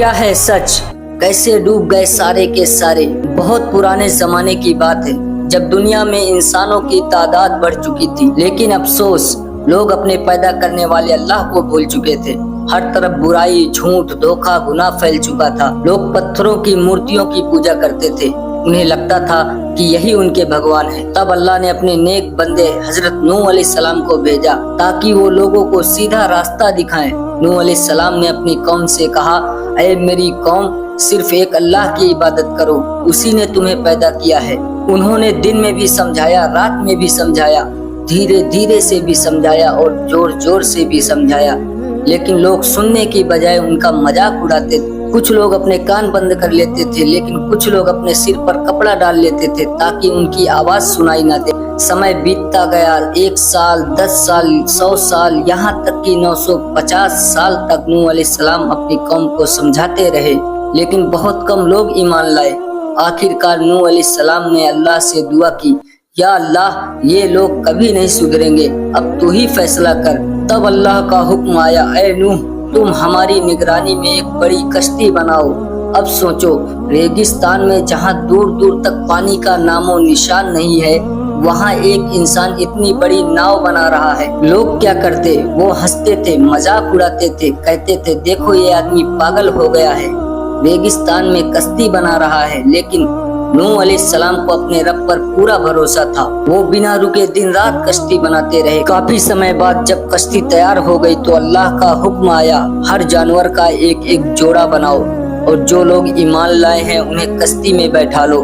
क्या है सच, कैसे डूब गए सारे के सारे। बहुत पुराने जमाने की बात है जब दुनिया में इंसानों की तादाद बढ़ चुकी थी, लेकिन अफसोस लोग अपने पैदा करने वाले अल्लाह को भूल चुके थे। हर तरफ बुराई, झूठ, धोखा, गुनाह फैल चुका था। लोग पत्थरों की मूर्तियों की पूजा करते थे। उन्हें लगता था कि यही उनके भगवान है। तब अल्लाह ने अपने नेक बंदे हजरत नूह अलैहिस्सलाम को भेजा ताकि वो लोगों को सीधा रास्ता दिखाएं। नूह अलैहिस्सलाम ने अपनी कौम से कहा, ऐ मेरी कौम, सिर्फ एक अल्लाह की इबादत करो, उसी ने तुम्हें पैदा किया है। उन्होंने दिन में भी समझाया, रात में भी समझाया, धीरे धीरे से भी समझाया और जोर जोर से भी समझाया, लेकिन लोग सुनने की बजाय उनका मजाक उड़ाते थे। कुछ लोग अपने कान बंद कर लेते थे, लेकिन कुछ लोग अपने सिर पर कपड़ा डाल लेते थे ताकि उनकी आवाज सुनाई ना दे। समय बीतता गया, 1 साल, 10 साल, 100 साल, यहाँ तक कि 950 साल तक नूह अलैहिस्सलाम अपनी कौम को समझाते रहे, लेकिन बहुत कम लोग ईमान लाए। आखिरकार नूह अलैहिस्सलाम ने अल्लाह से दुआ की, या अल्लाह, ये लोग कभी नहीं सुधरेंगे, अब तू ही फैसला कर। तब अल्लाह का हुक्म आया, ऐ नूह, तुम हमारी निगरानी में एक बड़ी कश्ती बनाओ। अब सोचो, रेगिस्तान में जहाँ दूर दूर तक पानी का नामो निशान नहीं है, वहाँ एक इंसान इतनी बड़ी नाव बना रहा है। लोग क्या करते, वो हंसते थे, मजाक उड़ाते थे, कहते थे देखो ये आदमी पागल हो गया है, रेगिस्तान में कश्ती बना रहा है। लेकिन नूह अलैहिस्सलाम को अपने रब पर पूरा भरोसा था। वो बिना रुके दिन रात कश्ती बनाते रहे। काफी समय बाद जब कश्ती तैयार हो गई तो अल्लाह का हुक्म आया, हर जानवर का एक एक जोड़ा बनाओ और जो लोग ईमान लाए हैं उन्हें कश्ती में बैठा लो।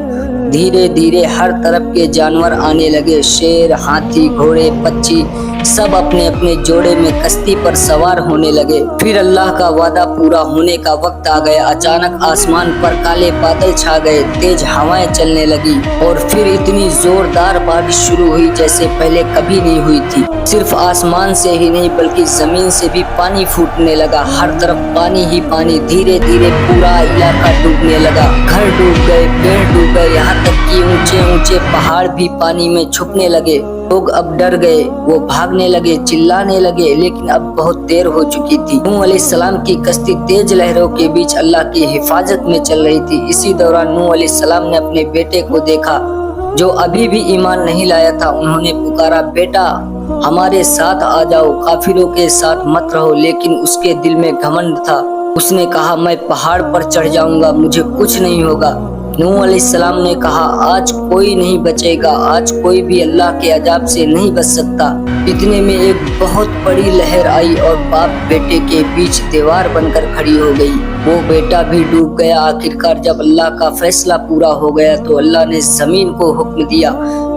धीरे धीरे हर तरफ के जानवर आने लगे। शेर, हाथी, घोड़े, पक्षी सब अपने अपने जोड़े में कश्ती पर सवार होने लगे। फिर अल्लाह का वादा पूरा होने का वक्त आ गया। अचानक आसमान पर काले बादल छा गए, तेज हवाएं चलने लगी और फिर इतनी जोरदार बारिश शुरू हुई जैसे पहले कभी नहीं हुई थी। सिर्फ आसमान से ही नहीं बल्कि जमीन से भी पानी फूटने लगा। हर तरफ पानी ही पानी। धीरे धीरे पूरा इलाका डूबने लगा। घर डूब गए, पेड़ डूब गए, यहाँ तक कि ऊंचे ऊंचे पहाड़ भी पानी में छुपने लगे। लोग अब डर गए, वो भागने लगे, चिल्लाने लगे, लेकिन अब बहुत देर हो चुकी थी। नूह अलैहिस्सलाम की कश्ती तेज लहरों के बीच अल्लाह की हिफाजत में चल रही थी। इसी दौरान नूह अलैहिस्सलाम ने अपने बेटे को देखा जो अभी भी ईमान नहीं लाया था। उन्होंने पुकारा, बेटा हमारे साथ आ जाओ, काफिरों के साथ मत रहो। लेकिन उसके दिल में घमंड था। उसने कहा, मैं पहाड़ पर चढ़ जाऊंगा, मुझे कुछ नहीं होगा। नूह अलैहिस्सलाम ने कहा, आज कोई नहीं बचेगा, आज कोई भी अल्लाह के अजाब से नहीं बच सकता। इतने में एक बहुत बड़ी लहर आई और बाप बेटे के बीच दीवार बनकर खड़ी हो गई। वो बेटा भी डूब गया। आखिरकार जब अल्लाह का फैसला पूरा हो गया तो अल्लाह ने जमीन को हुक्म दिया,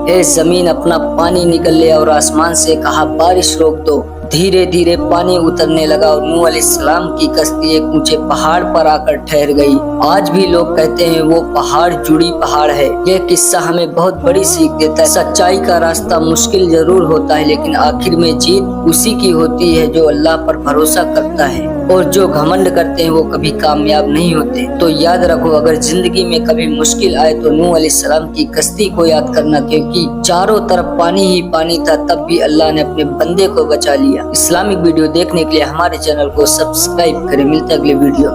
हे जमीन अपना पानी निकल ले, और आसमान से कहा, बारिश रोक दो। धीरे धीरे पानी उतरने लगा और नूह अलैहिस्सलाम की कश्ती एक ऊंचे पहाड़ पर आकर ठहर गई। आज भी लोग कहते हैं वो पहाड़ जुड़ी पहाड़ है। यह किस्सा हमें बहुत बड़ी सीख देता है। सच्चाई का रास्ता मुश्किल जरूर होता है, लेकिन आखिर में जीत उसी की होती है जो अल्लाह पर भरोसा करता है, और जो घमंड करते हैं वो कभी कामयाब नहीं होते। तो याद रखो, अगर जिंदगी में कभी मुश्किल आए तो नूह अलैहिस्सलाम की कश्ती को याद करना, क्योंकि चारों तरफ पानी ही पानी था, तब भी अल्लाह ने अपने बंदे को बचा लिया। इस्लामिक वीडियो देखने के लिए हमारे चैनल को सब्सक्राइब करें। मिलते हैं अगले वीडियो।